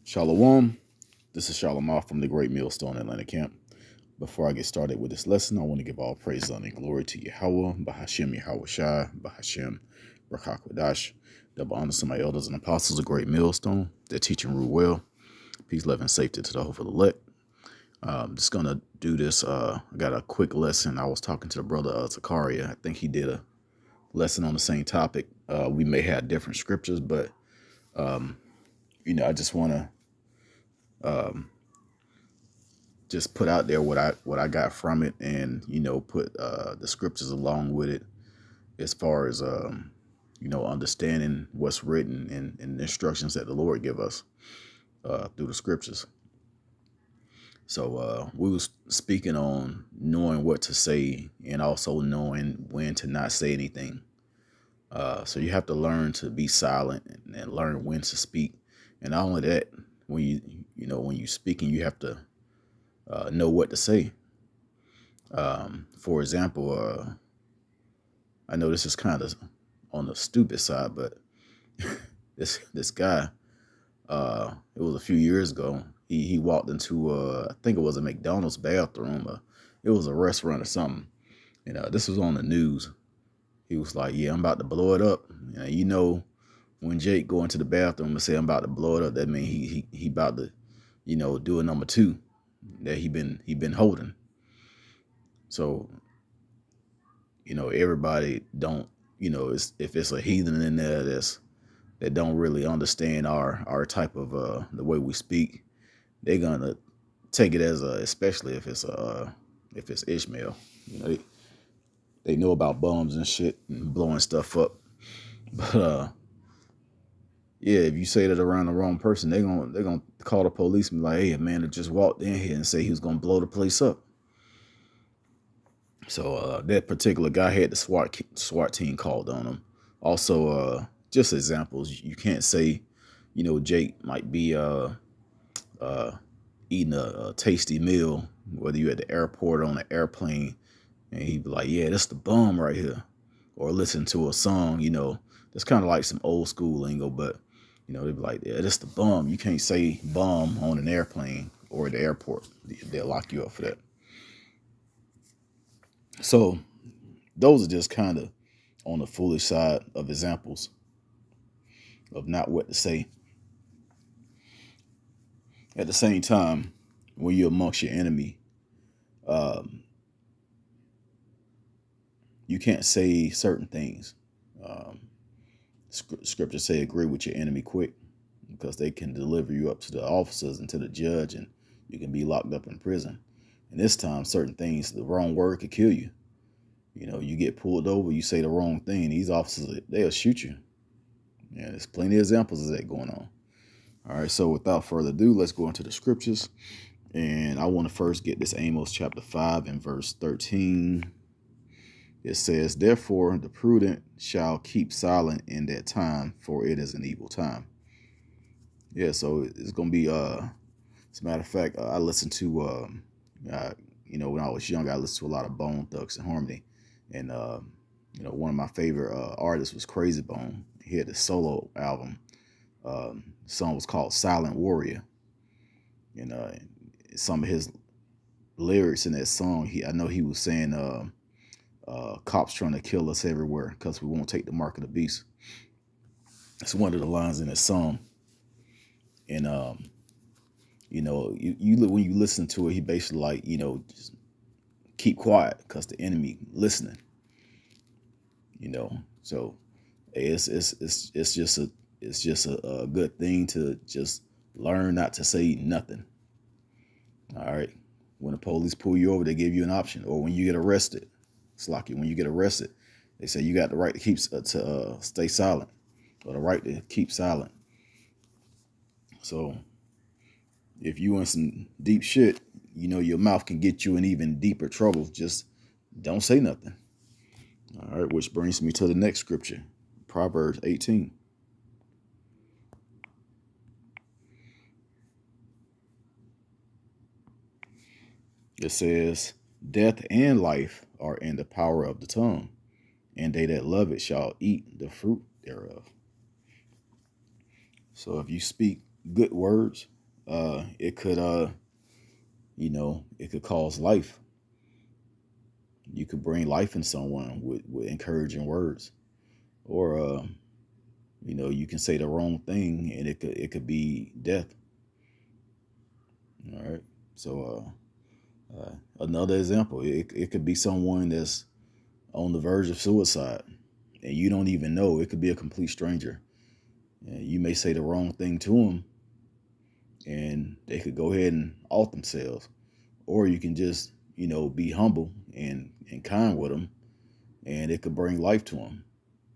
Shalom. This is Shalom from the Great Millstone Atlanta Camp. Before I get started with this lesson, I want to give all praise, honor, and glory to Yahweh, Bahashem Yahweh Shai, Bahashem Brakakwadash. Double honor to my elders and apostles of Great Millstone. They're teaching rule well. Peace, love, and safety to the hopeful elect. I'm just going to do this. I got a quick lesson. I was talking to the brother Zakaria. I think he did a lesson on the same topic. We may have different scriptures, but, I just want to just put out there what I got from it, and put the scriptures along with it, as far as understanding what's written and the instructions that the Lord give us through the scriptures. So we was speaking on knowing what to say and also knowing when to not say anything. So you have to learn to be silent and learn when to speak. And not only that, when you speaking, you have to know what to say. For example, I know this is kind of on the stupid side, but this guy, it was a few years ago. He walked into I think it was a McDonald's bathroom. It was a restaurant or something. And this was on the news. He was like, "Yeah, I'm about to blow it up." When Jake go into the bathroom and say, "I'm about to blow it up," that means he about to, do a number two that he been holding. So, everybody don't, if it's a heathen in there that don't really understand our type of the way we speak, they're gonna take it as especially if it's Ishmael. They know about bombs and shit and blowing stuff up. But yeah, if you say that around the wrong person, they're gonna call the police and be like, "Hey, a man that just walked in here and say he was gonna blow the place up." So that particular guy had the SWAT team called on him. Also, just examples, you can't say, Jake might be eating a tasty meal, whether you're at the airport or on an airplane, and he'd be like, "Yeah, that's the bomb right here," or listen to a song, that's kind of like some old school lingo, but they'd be like, "Yeah, that's the bomb." You can't say bomb on an airplane or at the airport. They'll lock you up for that. So those are just kind of on the foolish side of examples of not what to say. At the same time, when you're amongst your enemy, you can't say certain things. Scripture say agree with your enemy quick, because they can deliver you up to the officers and to the judge, and you can be locked up in prison. And this time, certain things, the wrong word could kill you. You get pulled over, you say the wrong thing, these officers, they'll shoot you. Yeah, there's plenty of examples of that going on. All right, so without further ado, let's go into the scriptures. And I want to first get this Amos chapter 5 and verse 13. It says, "Therefore the prudent shall keep silent in that time, for it is an evil time." Yeah, so it's going to be, as a matter of fact, I listened to, when I was young, I listened to a lot of Bone Thugs and Harmony. And, one of my favorite artists was Crazy Bone. He had a solo album. The song was called Silent Warrior. And some of his lyrics in that song, I know he was saying, "Cops trying to kill us everywhere because we won't take the mark of the beast." It's one of the lines in that song. And, when you listen to it, he basically like, just keep quiet because the enemy listening. So it's just a good thing to just learn not to say nothing. All right. When the police pull you over, they give you an option. Or when you get arrested, it's like when you get arrested, they say you got the right to keep stay silent, or the right to keep silent. So if you in some deep shit, your mouth can get you in even deeper trouble. Just don't say nothing. All right, which brings me to the next scripture, Proverbs 18. It says, "Death and life are in the power of the tongue, and they that love it shall eat the fruit thereof." So if you speak good words, It could it could cause life. You could bring life in someone with encouraging words, or you can say the wrong thing and it could be death. All right. So another example, it could be someone that's on the verge of suicide, and you don't even know. It could be a complete stranger. And you may say the wrong thing to them, and they could go ahead and off themselves. Or you can just, be humble and kind with them, and it could bring life to them.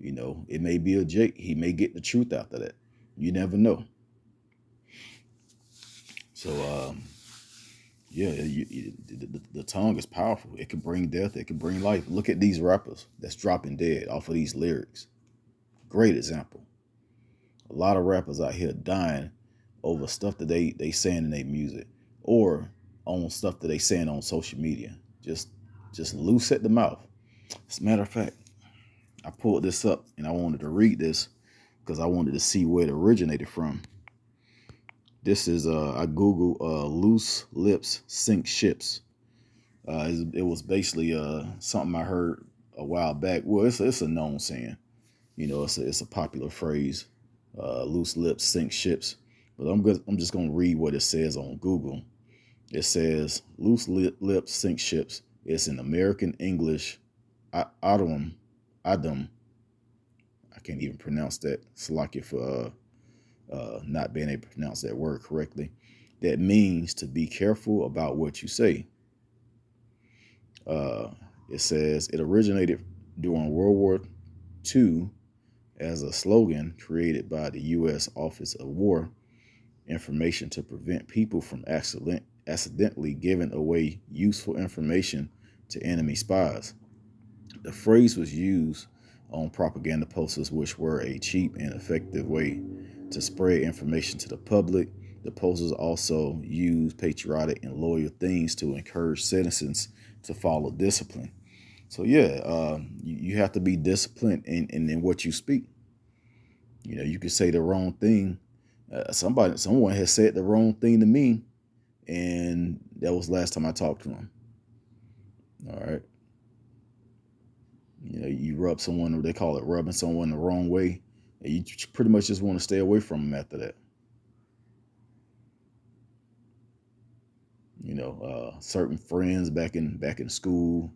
It may be a Jake. He may get the truth after that. You never know. So, yeah, the tongue is powerful. It can bring death. It can bring life. Look at these rappers that's dropping dead off of these lyrics. Great example. A lot of rappers out here dying over stuff that they saying in their music, or on stuff that they saying on social media. Just loose at the mouth. As a matter of fact, I pulled this up and I wanted to read this because I wanted to see where it originated from. This is I Googled loose lips sink ships. It was basically something I heard a while back. Well, it's a known saying. It's a popular phrase. Loose lips sink ships. But I'm just gonna read what it says on Google. It says loose lips sink ships. It's an American English idiom. I can't even pronounce that. Slack for not being able to pronounce that word correctly. That means to be careful about what you say. It says it originated during World War II as a slogan created by the U.S. Office of War Information to prevent people from accidentally giving away useful information to enemy spies. The phrase was used on propaganda posters, which were a cheap and effective way to spread information to the public. The posters also used patriotic and loyal things to encourage citizens to follow discipline. So yeah, you have to be disciplined in what you speak. You could say the wrong thing. Someone has said the wrong thing to me, and that was the last time I talked to them. All right. You rub someone, or they call it rubbing someone the wrong way, and you pretty much just want to stay away from them after that. Certain friends back in school,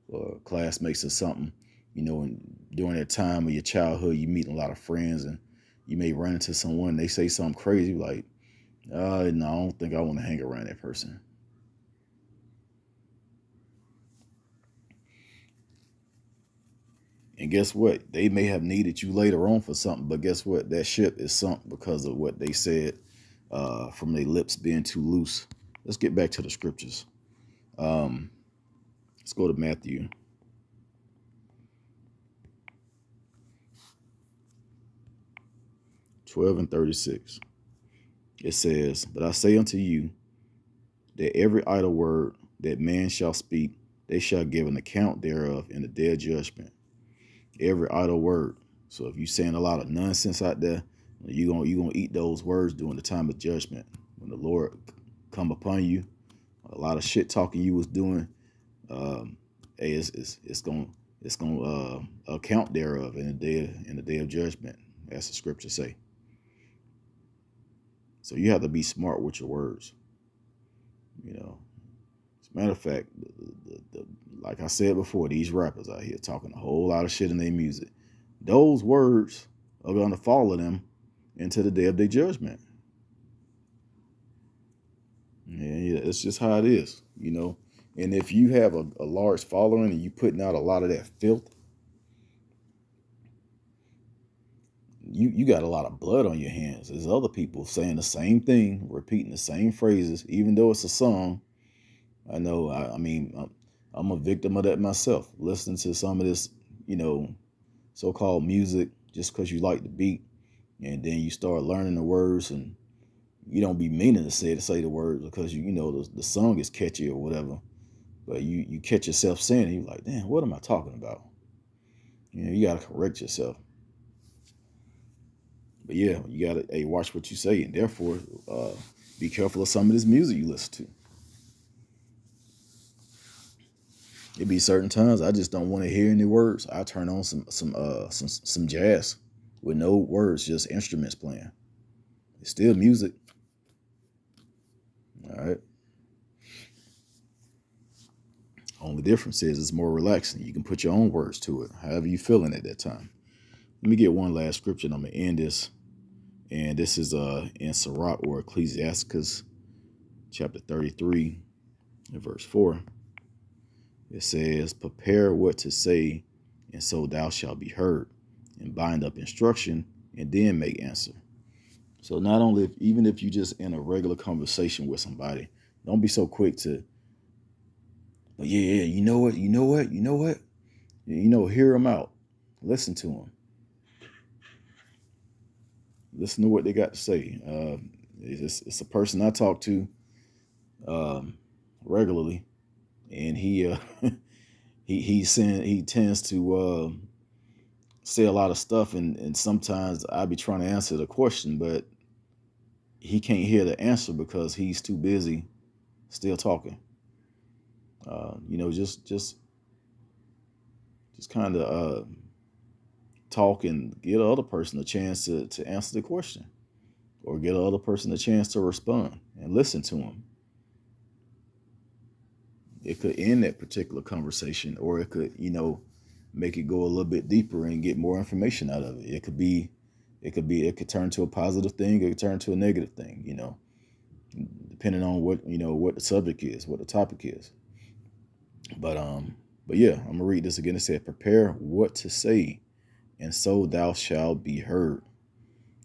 or classmates or something. And during that time of your childhood, you meet a lot of friends, and you may run into someone. They say something crazy like, "No, I don't think I want to hang around that person." And guess what? They may have needed you later on for something, but guess what? That ship is sunk because of what they said from their lips being too loose. Let's get back to the scriptures. Let's go to Matthew 12:36. It says, "But I say unto you that every idle word that man shall speak, they shall give an account thereof in the day of judgment." Every idle word. So if you're saying a lot of nonsense out there, you're gonna eat those words during the time of judgment. When the Lord come upon you, a lot of shit talking you was doing, hey, it's gonna account thereof in the day of judgment, as the scriptures say. So you have to be smart with your words. As a matter of fact, like I said before, these rappers out here talking a whole lot of shit in their music. Those words are going to follow them into the day of their judgment. Yeah, it's just how it is, And if you have a large following and you putting out a lot of that filth, you got a lot of blood on your hands. There's other people saying the same thing, repeating the same phrases, even though it's a song. I know. I'm a victim of that myself. Listening to some of this, so-called music just because you like the beat, and then you start learning the words, and you don't be meaning to say the words because the song is catchy or whatever, but you catch yourself saying it. You're like, damn, what am I talking about? You got to correct yourself. But yeah, you got to watch what you say, and therefore Be careful of some of this music you listen to. It be certain times I just don't want to hear any words. I turn on some jazz with no words, just instruments playing. It's still music. All right. Only difference is it's more relaxing. You can put your own words to it, however you feeling at that time. Let me get one last scripture and I'm gonna end this. And this is in Sirach or Ecclesiasticus chapter 33 and verse 4. It says, prepare what to say, and so thou shalt be heard, and bind up instruction, and then make answer. So not only, even if you just in a regular conversation with somebody, don't be so quick to, but yeah, you know what, hear them out, listen to them, listen to what they got to say. It's a person I talk to regularly, and he tends to say a lot of stuff, and sometimes I be trying to answer the question, but he can't hear the answer because he's too busy still talking. Just kind of talk and get the other person a chance to answer the question, or get the other person a chance to respond and listen to him. It could end that particular conversation, or it could, make it go a little bit deeper and get more information out of it. It could turn to a positive thing. It could turn to a negative thing, depending on what the subject is, what the topic is. But yeah, I'm gonna read this again. It said, prepare what to say, and so thou shalt be heard,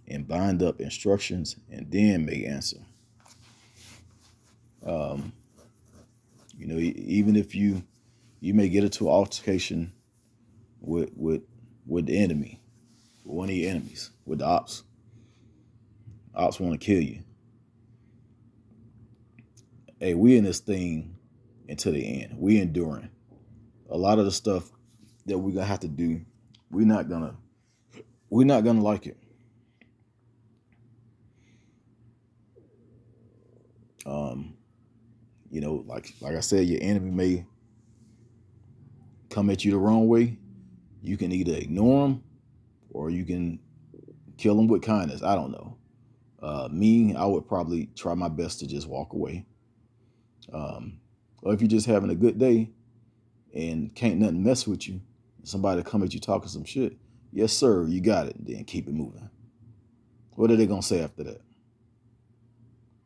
and bind up instructions, and then make answer. Even if you may get into an altercation with the enemy, with one of your enemies, with the ops. Ops want to kill you. Hey, we in this thing until the end. We enduring. A lot of the stuff that we're gonna have to do, we're not gonna like it. Like I said, your enemy may come at you the wrong way. You can either ignore them, or you can kill them with kindness. I don't know. I would probably try my best to just walk away. Or if you're just having a good day and can't nothing mess with you, somebody come at you talking some shit, yes sir, you got it, then keep it moving. What are they gonna say after that?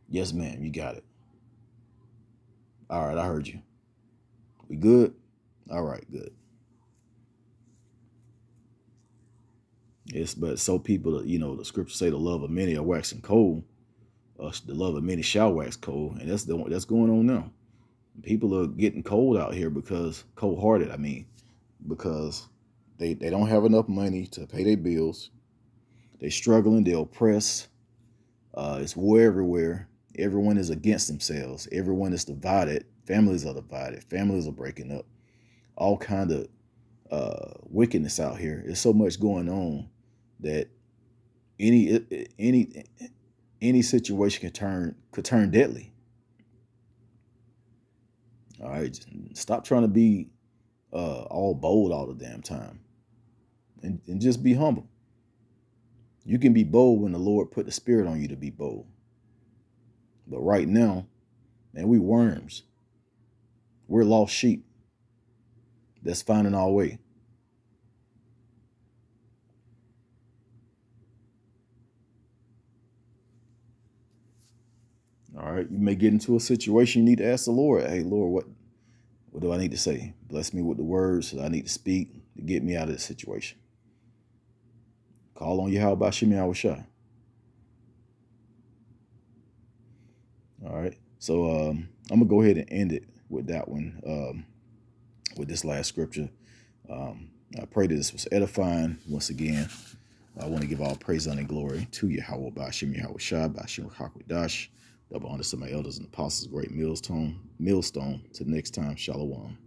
Yes ma'am, you got it. All right, I heard you. We good? All right, good. Yes, but so people, the scriptures say the love of many are waxing cold. The love of many shall wax cold, and that's going on now. People are getting cold out here cold-hearted. I mean, because they don't have enough money to pay their bills. They're struggling. They're oppressed. It's war everywhere. Everyone is against themselves. Everyone is divided. Families are divided. Families are breaking up. All kind of wickedness out here. There's so much going on that any situation could turn deadly. All right, stop trying to be all bold all the damn time, and just be humble. You can be bold when the Lord put the Spirit on you to be bold. But right now, man, we worms. We're lost sheep that's finding our way. All right, you may get into a situation you need to ask the Lord, hey, Lord, what do I need to say? Bless me with the words that I need to speak to get me out of this situation. Call on Yahweh Bashim Yahushua. All right, so I'm going to go ahead and end it with that one, with this last scripture. I pray that this was edifying. Once again, I want to give all praise, honor, and glory to Yahweh Bashim Yahushua, Bashim Hakwadash. Double honor to my elders and apostles, great millstone. Till next time, Shalom.